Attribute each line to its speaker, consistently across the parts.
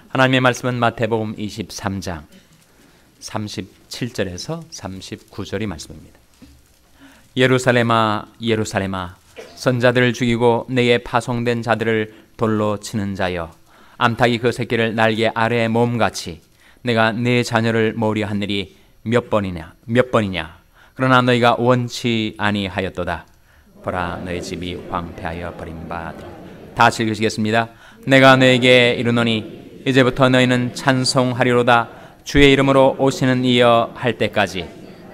Speaker 1: 하나님의 말씀은 마태복음 23장 37절에서 39절의 말씀입니다. 예루살렘아 예루살렘아 선자들을 죽이고 내게 파송된 자들을 돌로 치는 자여, 암탉이 그 새끼를 날개 아래에 몸같이 내가 네 자녀를 모으려 한 일이 몇 번이냐. 그러나 너희가 원치 아니하였도다. 보라, 너희 집이 황폐하여 버림받으리라. 다 같이 읽으시겠습니다. 내가 너에게 이르노니 이제부터 너희는 찬송하리로다. 주의 이름으로 오시는 이여 할 때까지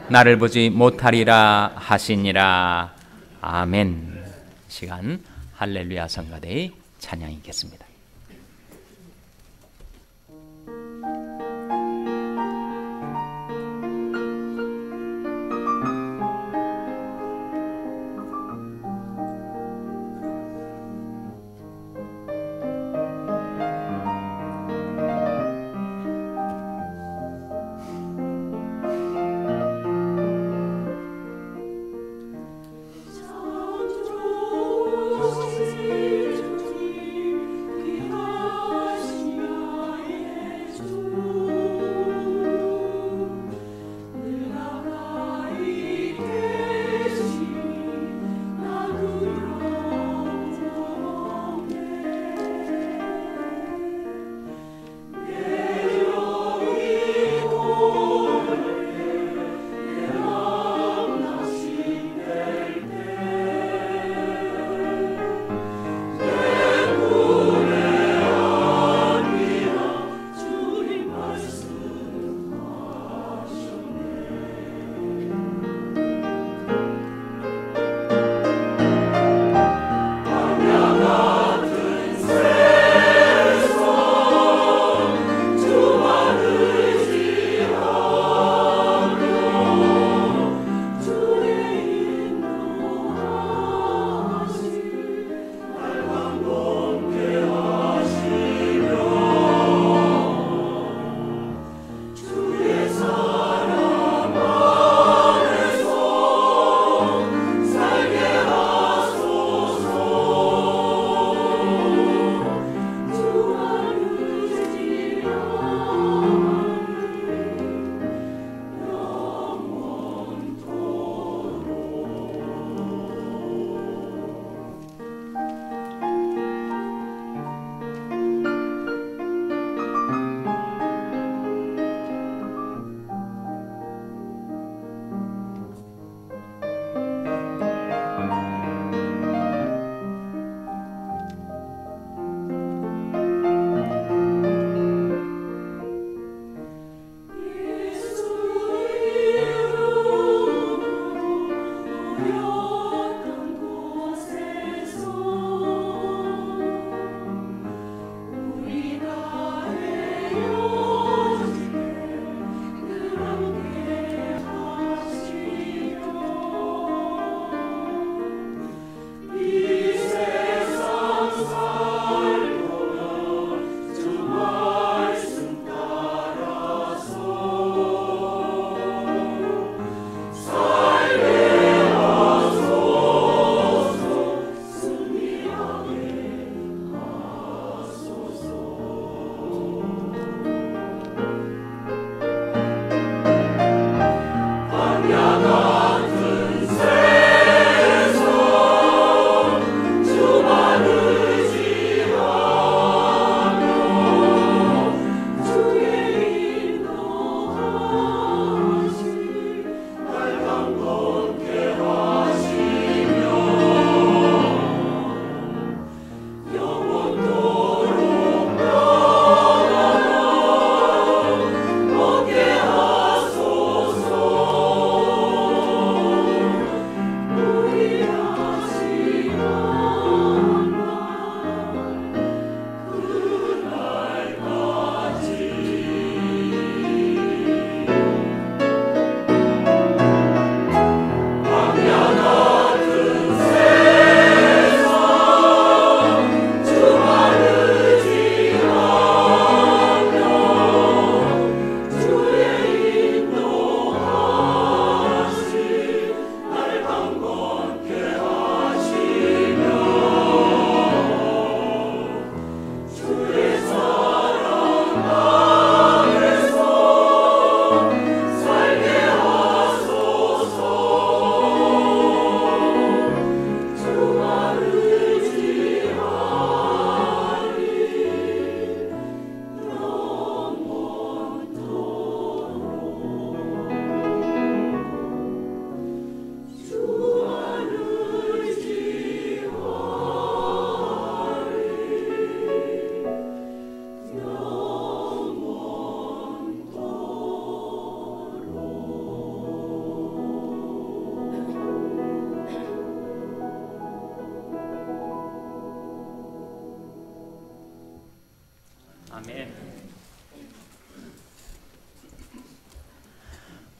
Speaker 1: 나를 보지 못하리라 하시니라. 아멘. 시간 할렐루야 성가대의 찬양이 있겠습니다.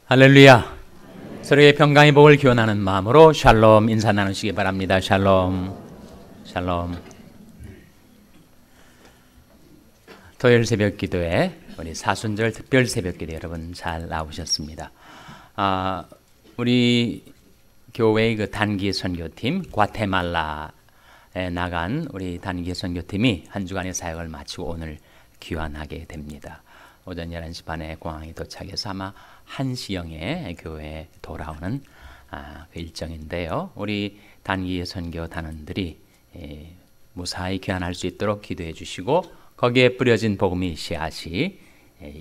Speaker 1: 할렐루야. 서로의 평강의 복을 기원하는 마음으로 샬롬 인사 나누시기 바랍니다. 샬롬. 샬롬. 토요일 새벽 기도에 우리 사순절 특별 새벽 기도 여러분 잘 나오셨습니다. 우리 교회의 그 단기 선교팀 과테말라에 나간 우리 단기 선교팀이 한 주간의 사역을 마치고 오늘 귀환하게 됩니다. 오전 11시 반에 공항에 도착해서 아마 1시경에 교회에 돌아오는 그 일정인데요. 우리 단기 선교 단원들이 무사히 귀환할 수 있도록 기도해 주시고 거기에 뿌려진 복음이 씨앗이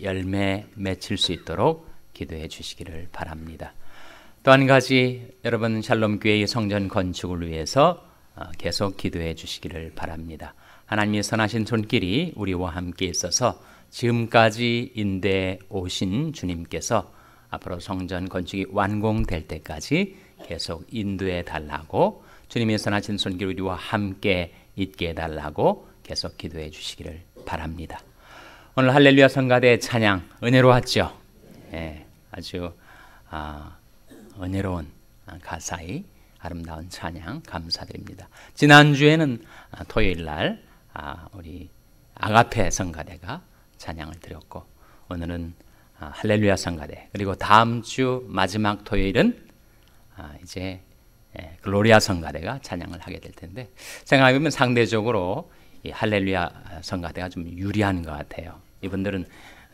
Speaker 1: 열매 맺힐 수 있도록 기도해 주시기를 바랍니다. 또 한 가지 여러분 샬롬교회의 성전 건축을 위해서 계속 기도해 주시기를 바랍니다. 하나님의 선하신 손길이 우리와 함께 있어서 지금까지 인도해 오신 주님께서 앞으로 성전 건축이 완공될 때까지 계속 인도해 달라고 주님의 선하신 손길 우리와 함께 있게 해달라고 계속 기도해 주시기를 바랍니다. 오늘 할렐루야 성가대 찬양 은혜로웠죠? 예, 아주 은혜로운 가사의 아름다운 찬양 감사드립니다. 지난주에는 토요일 날 우리 아가페 성가대가 찬양을 드렸고 오늘은 할렐루야 성가대 그리고 다음 주 마지막 토요일은 이제 글로리아 성가대가 찬양을 하게 될 텐데 생각해보면 상대적으로 이 할렐루야 성가대가 좀 유리한 것 같아요. 이분들은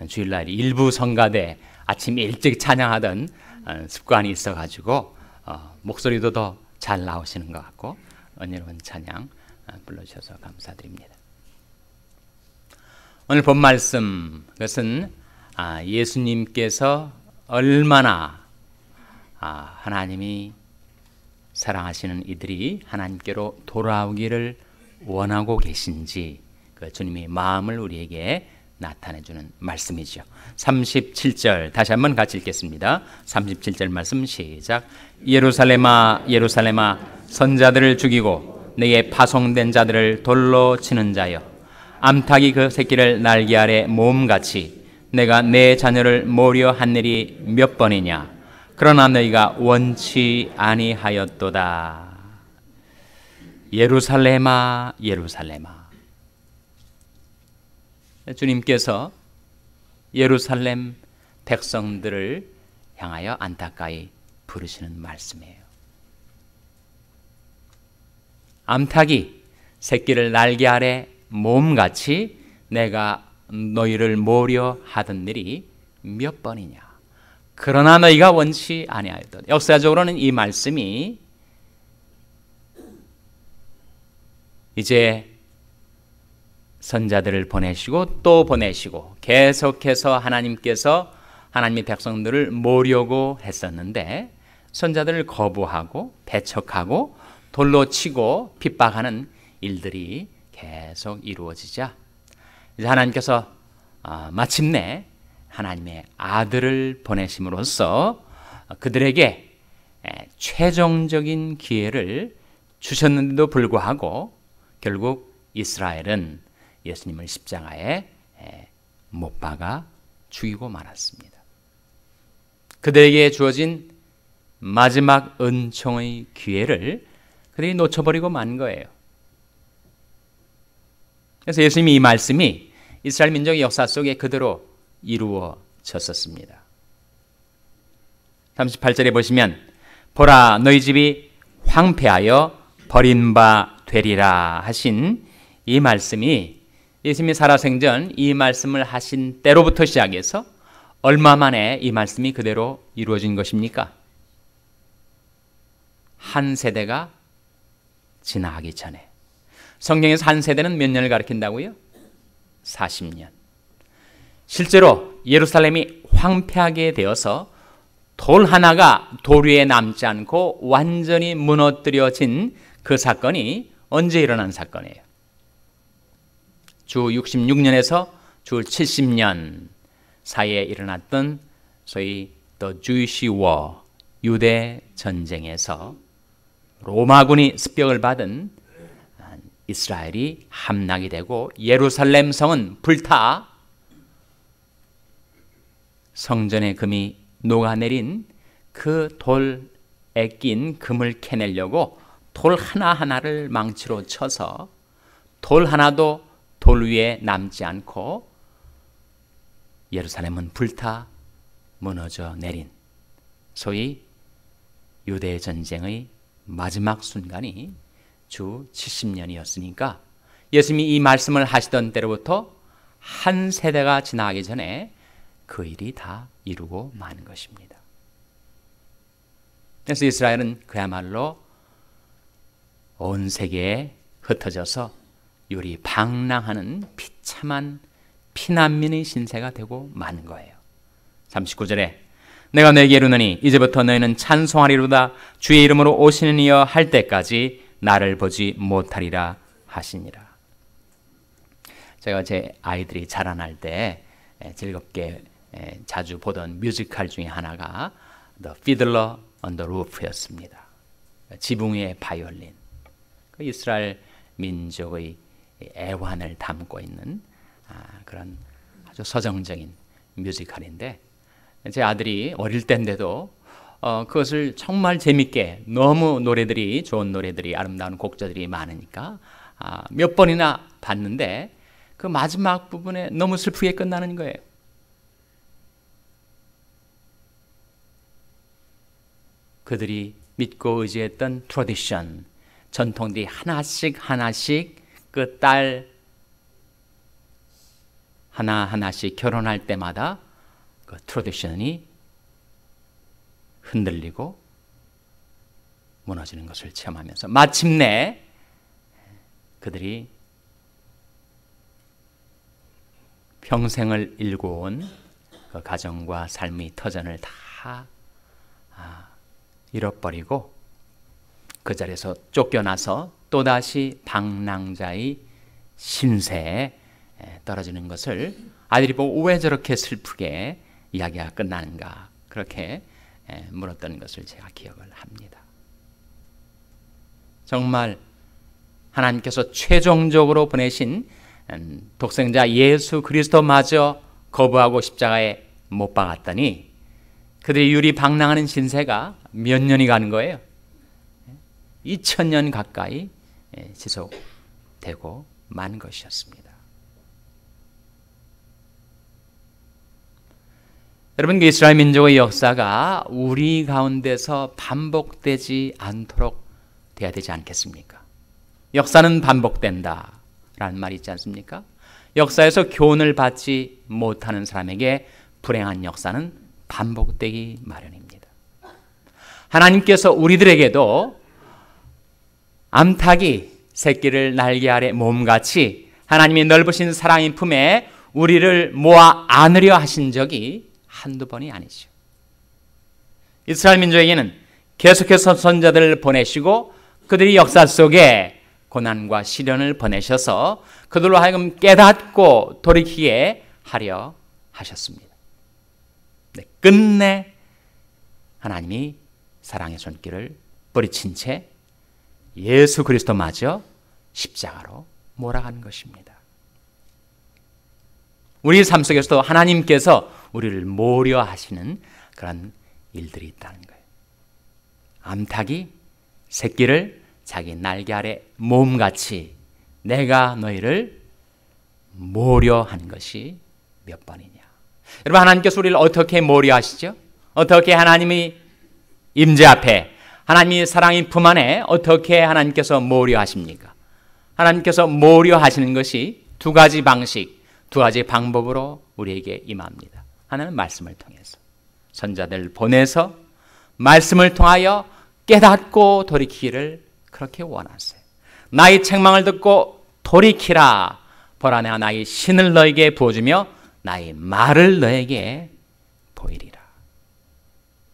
Speaker 1: 주일날 일부 성가대 아침 일찍 찬양하던 습관이 있어가지고 목소리도 더 잘 나오시는 것 같고 은혜로운 찬양 불러주셔서 감사드립니다. 오늘 본 말씀 그것은 예수님께서 얼마나 하나님이 사랑하시는 이들이 하나님께로 돌아오기를 원하고 계신지 그 주님의 마음을 우리에게 나타내주는 말씀이죠. 37절 다시 한번 같이 읽겠습니다. 37절 말씀 시작. 예루살렘아 예루살렘아 선자들을 죽이고 내게 파송된 자들을 돌로 치는 자여 암탉이 그 새끼를 날개 아래 모음같이 내가 내 자녀를 모려 한 일이 몇 번이냐 그러나 너희가 원치 아니하였도다. 예루살렘아 예루살렘아 주님께서 예루살렘 백성들을 향하여 안타까이 부르시는 말씀이에요. 암탉이 새끼를 날개 아래 모음같이 내가 너희를 모려 하던 일이 몇 번이냐 그러나 너희가 원치 아니하였다. 역사적으로는 이 말씀이 이제 선자들을 보내시고 또 보내시고 계속해서 하나님께서 하나님의 백성들을 모려고 했었는데 선자들을 거부하고 배척하고 돌로 치고 핍박하는 일들이 계속 이루어지자 이제 하나님께서 마침내 하나님의 아들을 보내심으로써 그들에게 최종적인 기회를 주셨는데도 불구하고 결국 이스라엘은 예수님을 십자가에 못 박아 죽이고 말았습니다. 그들에게 주어진 마지막 은총의 기회를 그들이 놓쳐버리고 만 거예요. 그래서 예수님이 이 말씀이 이스라엘 민족의 역사 속에 그대로 이루어졌었습니다. 38절에 보시면 보라 너희 집이 황폐하여 버린 바 되리라 하신 이 말씀이 예수님이 살아생전 이 말씀을 하신 때로부터 시작해서 얼마 만에 이 말씀이 그대로 이루어진 것입니까? 한 세대가 지나가기 전에. 성경에서 한 세대는 몇 년을 가리킨다고요? 40년. 실제로 예루살렘이 황폐하게 되어서 돌 하나가 돌 위에 남지 않고 완전히 무너뜨려진 그 사건이 언제 일어난 사건이에요? 주 66년에서 주 70년 사이에 일어났던 소위 The Jewish War, 유대 전쟁에서 로마군이 습격을 받은 이스라엘이 함락이 되고 예루살렘 성은 불타 성전의 금이 녹아내린 그 돌에 낀 금을 캐내려고 돌 하나하나를 망치로 쳐서 돌 하나도 돌 위에 남지 않고 예루살렘은 불타 무너져 내린 소위 유대 전쟁의 마지막 순간이 주 70년이었으니까 예수님이 이 말씀을 하시던 때로부터 한 세대가 지나가기 전에 그 일이 다 이루고 마는 것입니다. 그래서 이스라엘은 그야말로 온 세계에 흩어져서 요리 방랑하는 비참한 피난민의 신세가 되고 마는 거예요. 39절에 내가 너에게 이르노니 이제부터 너희는 찬송하리로다 주의 이름으로 오시는 이여 할 때까지 나를 보지 못하리라 하시니라. 제가 제 아이들이 자라날 때 즐겁게 자주 보던 뮤지컬 중에 하나가 The Fiddler on the Roof였습니다. 지붕 위의 바이올린. 그 이스라엘 민족의 애환을 담고 있는 그런 아주 서정적인 뮤지컬인데 제 아들이 어릴 때인데도 그것을 정말 재밌게 너무 노래들이 좋은 노래들이 아름다운 곡조들이 많으니까 몇 번이나 봤는데 그 마지막 부분에 너무 슬프게 끝나는 거예요. 그들이 믿고 의지했던 트래디션, 전통들이 하나씩 그 딸 하나하나씩 결혼할 때마다 그 트래디션이 흔들리고 무너지는 것을 체험하면서 마침내 그들이 평생을 일궈온 그 가정과 삶의 터전을 다 잃어버리고 그 자리에서 쫓겨나서 또다시 방랑자의 신세에 떨어지는 것을 아들이 보고 왜 저렇게 슬프게 이야기가 끝나는가 그렇게 물었던 것을 제가 기억을 합니다. 정말 하나님께서 최종적으로 보내신 독생자 예수 그리스도마저 거부하고 십자가에 못 박았더니 그들이 유리방랑하는 신세가 몇 년이 가는 거예요. 2000년 가까이 지속되고 만 것이었습니다. 여러분, 이스라엘 민족의 역사가 우리 가운데서 반복되지 않도록 돼야 되지 않겠습니까? 역사는 반복된다 라는 말이 있지 않습니까? 역사에서 교훈을 받지 못하는 사람에게 불행한 역사는 반복되기 마련입니다. 하나님께서 우리들에게도 암탉이 새끼를 날개 아래 몸같이 하나님이 넓으신 사랑의 품에 우리를 모아 안으려 하신 적이 한두 번이 아니죠. 이스라엘 민족에게는 계속해서 선자들을 보내시고 그들이 역사 속에 고난과 시련을 보내셔서 그들로 하여금 깨닫고 돌이키게 하려 하셨습니다. 끝내 하나님이 사랑의 손길을 뿌리친 채 예수 그리스도마저 십자가로 몰아가는 것입니다. 우리 삶 속에서도 하나님께서 우리를 모려 하시는 그런 일들이 있다는 거예요. 암탉이 새끼를 자기 날개 아래 몸같이 내가 너희를 모려 하는 것이 몇 번이냐. 여러분, 하나님께서 우리를 어떻게 모려 하시죠? 어떻게 하나님의 임재 앞에 하나님의 사랑의 품 안에 어떻게 하나님께서 모려 하십니까? 하나님께서 모려 하시는 것이 두 가지 방식, 두 가지 방법으로 우리에게 임합니다. 하나는 말씀을 통해서 선자들 보내서 말씀을 통하여 깨닫고 돌이키기를 그렇게 원하세요. 나의 책망을 듣고 돌이키라. 보라, 내가 나의 신을 너에게 부어주며 나의 말을 너에게 보이리라.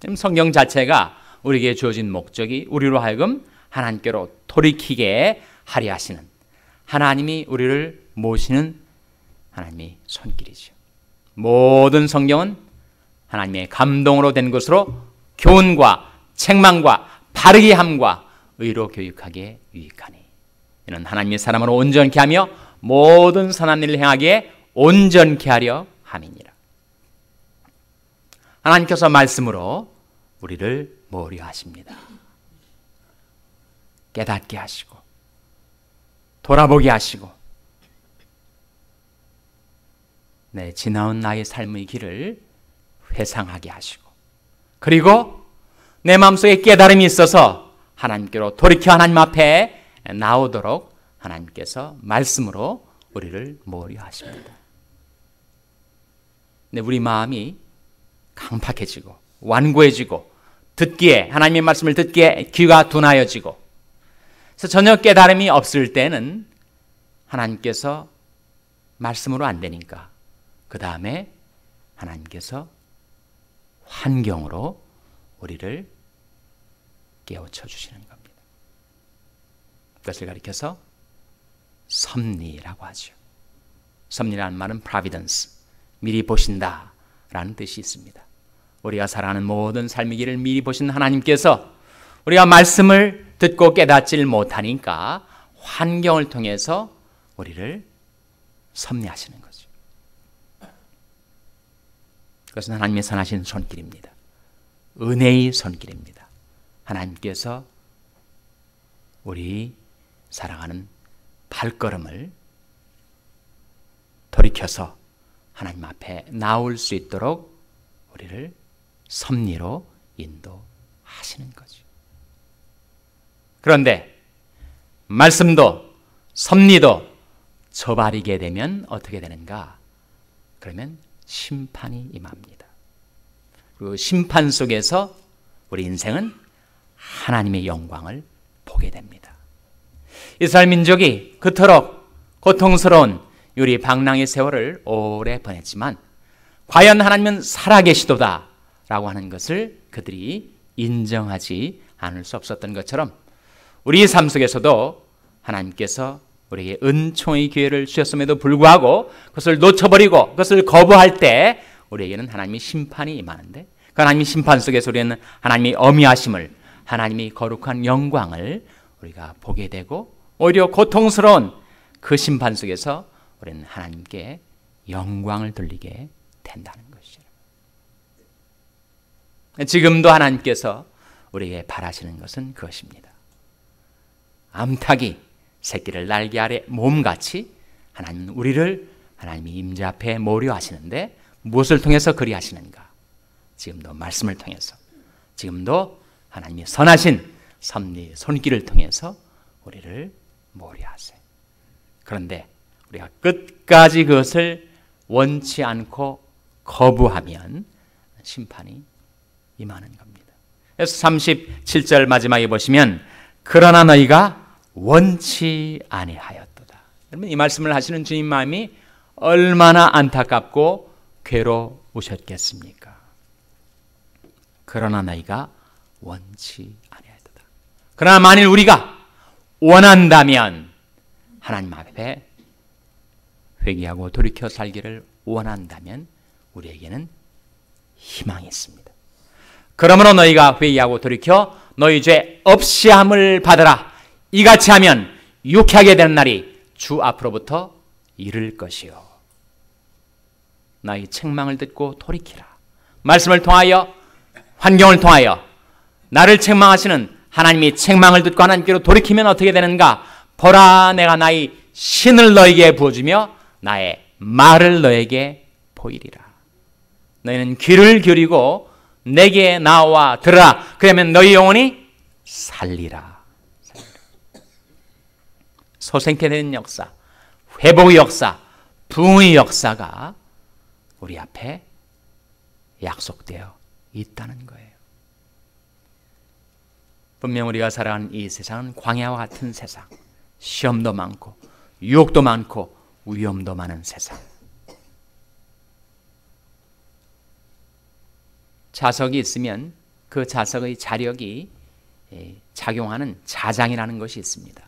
Speaker 1: 지금 성경 자체가 우리에게 주어진 목적이 우리로 하여금 하나님께로 돌이키게 하려 하시는, 하나님이 우리를 모시는 하나님의 손길이죠. 모든 성경은 하나님의 감동으로 된 것으로 교훈과 책망과 바르게 함과 의로 교육하기에 유익하니 이는 하나님의 사람으로 온전케 하며 모든 선한 일을 행하기에 온전케 하려 함이니라. 하나님께서 말씀으로 우리를 모려 하십니다. 깨닫게 하시고 돌아보게 하시고 내 지나온 나의 삶의 길을 회상하게 하시고 그리고 내 마음속에 깨달음이 있어서 하나님께로 돌이켜 하나님 앞에 나오도록 하나님께서 말씀으로 우리를 모려 하십니다. 근데 우리 마음이 강팍해지고 완고해지고 듣기에 하나님의 말씀을 듣기에 귀가 둔하여지고 그래서 전혀 깨달음이 없을 때는 하나님께서 말씀으로 안 되니까 그 다음에 하나님께서 환경으로 우리를 깨우쳐 주시는 겁니다. 그것을 가리켜서 섭리라고 하죠. 섭리라는 말은 providence, 미리 보신다라는 뜻이 있습니다. 우리가 살아가는 모든 삶의 길을 미리 보신 하나님께서 우리가 말씀을 듣고 깨닫질 못하니까 환경을 통해서 우리를 섭리하시는 거죠. 그것은 하나님의 선하신 손길입니다. 은혜의 손길입니다. 하나님께서 우리 살아가는 발걸음을 돌이켜서 하나님 앞에 나올 수 있도록 우리를 섭리로 인도하시는 거죠. 그런데 말씀도 섭리도 저버리게 되면 어떻게 되는가? 그러면 심판이 임합니다. 그 심판 속에서 우리 인생은 하나님의 영광을 보게 됩니다. 이스라엘 민족이 그토록 고통스러운 유리 방랑의 세월을 오래 보냈지만 과연 하나님은 살아계시도다 라고 하는 것을 그들이 인정하지 않을 수 없었던 것처럼 우리 삶 속에서도 하나님께서 우리에게 은총의 기회를 주셨음에도 불구하고 그것을 놓쳐버리고 그것을 거부할 때 우리에게는 하나님의 심판이 임하는데 그 하나님의 심판 속에서 우리는 하나님의 어미하심을 하나님의 거룩한 영광을 우리가 보게 되고 오히려 고통스러운 그 심판 속에서 우리는 하나님께 영광을 돌리게 된다는 것이죠. 지금도 하나님께서 우리에게 바라시는 것은 그것입니다. 암탉이 새끼를 날개 아래 몸같이 하나님은 우리를 하나님의 임재 앞에 모려 하시는데 무엇을 통해서 그리 하시는가? 지금도 말씀을 통해서 지금도 하나님의 선하신 섭리의 손길을 통해서 우리를 모려 하세요. 그런데 우리가 끝까지 그것을 원치 않고 거부하면 심판이 임하는 겁니다. 그래서 37절 마지막에 보시면 그러나 너희가 원치 아니하였도다. 여러분 이 말씀을 하시는 주님 마음이 얼마나 안타깝고 괴로우셨겠습니까? 그러나 너희가 원치 아니하였도다. 그러나 만일 우리가 원한다면 하나님 앞에 회개하고 돌이켜 살기를 원한다면 우리에게는 희망이 있습니다. 그러므로 너희가 회개하고 돌이켜 너희 죄 없이함을 받으라. 이같이 하면 유쾌하게 되는 날이 주 앞으로부터 이를 것이요. 너희 책망을 듣고 돌이키라. 말씀을 통하여 환경을 통하여 나를 책망하시는 하나님이 책망을 듣고 하나님께로 돌이키면 어떻게 되는가? 보라 내가 나의 신을 너에게 부어주며 나의 말을 너에게 보이리라. 너희는 귀를 기울이고 내게 나와 들으라. 그러면 너희 영혼이 살리라. 소생케 되는 역사, 회복의 역사, 부흥의 역사가 우리 앞에 약속되어 있다는 거예요. 분명 우리가 살아가는 이 세상은 광야와 같은 세상, 시험도 많고 유혹도 많고 위험도 많은 세상. 자석이 있으면 그 자석의 자력이 작용하는 자장이라는 것이 있습니다.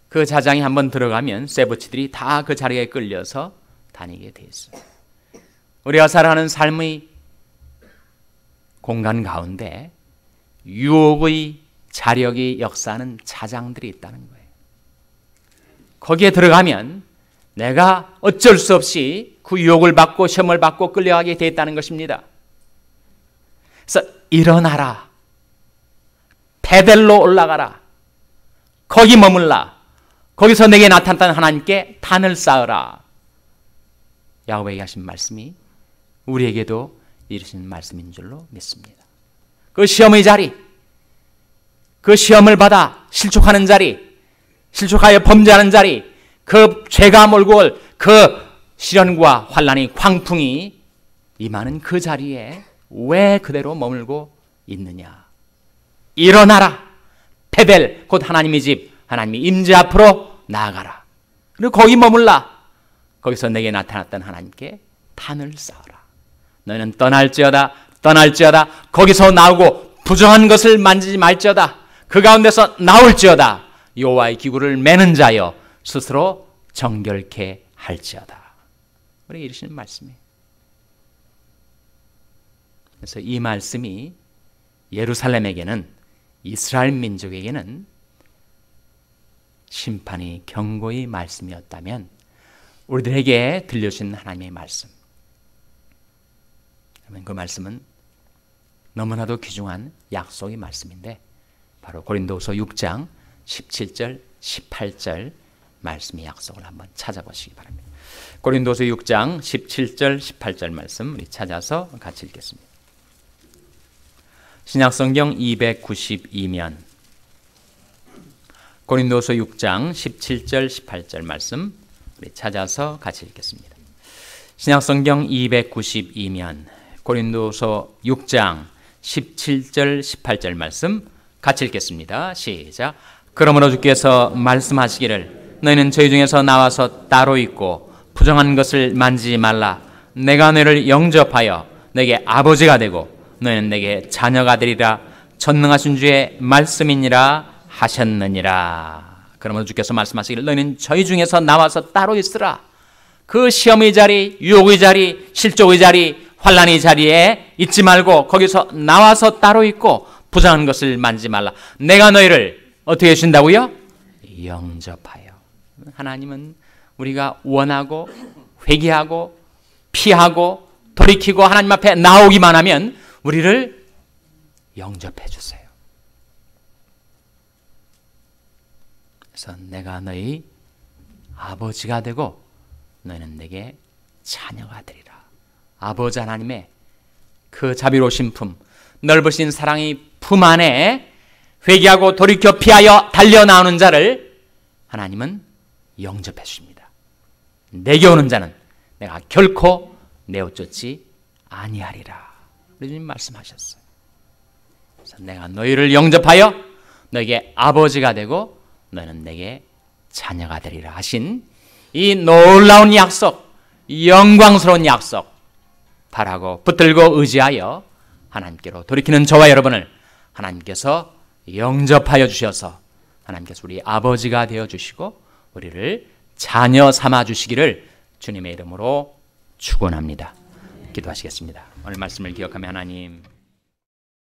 Speaker 1: 그 자장이 한번 들어가면 쇠붙이들이 다 그 자리에 끌려서 다니게 돼 있어요. 우리가 살아가는 삶의 공간 가운데 유혹의 자력이 역사하는 자장들이 있다는 거예요. 거기에 들어가면 내가 어쩔 수 없이 그 유혹을 받고 시험을 받고 끌려가게 됐다는 것입니다. 그래서 일어나라. 베델로 올라가라. 거기 머물라. 거기서 내게 나타났던 하나님께 단을 쌓으라. 야곱에게 하신 말씀이 우리에게도 이르신 말씀인 줄로 믿습니다. 그 시험의 자리, 그 시험을 받아 실족하는 자리, 실족하여 범죄하는 자리, 그 죄가 몰고 올 그 시련과 환난의 광풍이 임하는 그 자리에 왜 그대로 머물고 있느냐? 일어나라. 베델, 곧 하나님의 집, 하나님의 임재 앞으로 나아가라. 그리고 거기 머물라. 거기서 내게 나타났던 하나님께 단을 쌓아라. 너는 떠날지어다. 거기서 나오고 부정한 것을 만지지 말지어다. 그 가운데서 나올지어다. 여호와의 기구를 매는 자여 스스로 정결케 할지어다. 우리에게 이르시는 말씀이에요. 그래서 이 말씀이 예루살렘에게는, 이스라엘 민족에게는 심판이 경고의 말씀이었다면 우리들에게 들려주신 하나님의 말씀, 그러면 그 말씀은 너무나도 귀중한 약속의 말씀인데 바로 고린도후서 6장 17절 18절 말씀의 약속을 한번 찾아보시기 바랍니다. 고린도후서 6장 17절 18절 말씀 우리 찾아서 같이 읽겠습니다. 신약성경 292면 고린도후서 6장 17절 18절 말씀 우리 찾아서 같이 읽겠습니다. 신약성경 292면 고린도후서 6장 17절 18절 말씀 같이 읽겠습니다. 시작. 그러므로 주께서 말씀하시기를 너희는 저희 중에서 나와서 따로 있고 부정한 것을 만지지 말라. 내가 너희를 영접하여 내게 아버지가 되고 너희는 내게 자녀가 되리라. 전능하신 주의 말씀이니라 하셨느니라. 그러므로 주께서 말씀하시기를 너희는 저희 중에서 나와서 따로 있으라. 그 시험의 자리, 유혹의 자리, 실족의 자리, 환난의 자리에 있지 말고 거기서 나와서 따로 있고 부정한 것을 만지지 말라. 내가 너희를 어떻게 해준다고요? 영접하여. 하나님은 우리가 원하고 회개하고 피하고 돌이키고 하나님 앞에 나오기만 하면 우리를 영접해 주세요. 그래서 내가 너희 아버지가 되고 너희는 내게 자녀가 되리라. 아버지 하나님의 그 자비로우신 품, 넓으신 사랑의 품 안에 회개하고 돌이켜 피하여 달려나오는 자를 하나님은 영접해 주십니다. 내게 오는 자는 내가 결코 내어쫓지 아니하리라. 주님 말씀하셨어요. 그래서 내가 너희를 영접하여 너에게 아버지가 되고 너는 내게 자녀가 되리라 하신 이 놀라운 약속, 영광스러운 약속 바라고 붙들고 의지하여 하나님께로 돌이키는 저와 여러분을 하나님께서 영접하여 주셔서 하나님께서 우리 아버지가 되어 주시고 우리를 자녀 삼아 주시기를 주님의 이름으로 축원합니다. 기도하시겠습니다. 오늘 말씀을 기억하며 하나님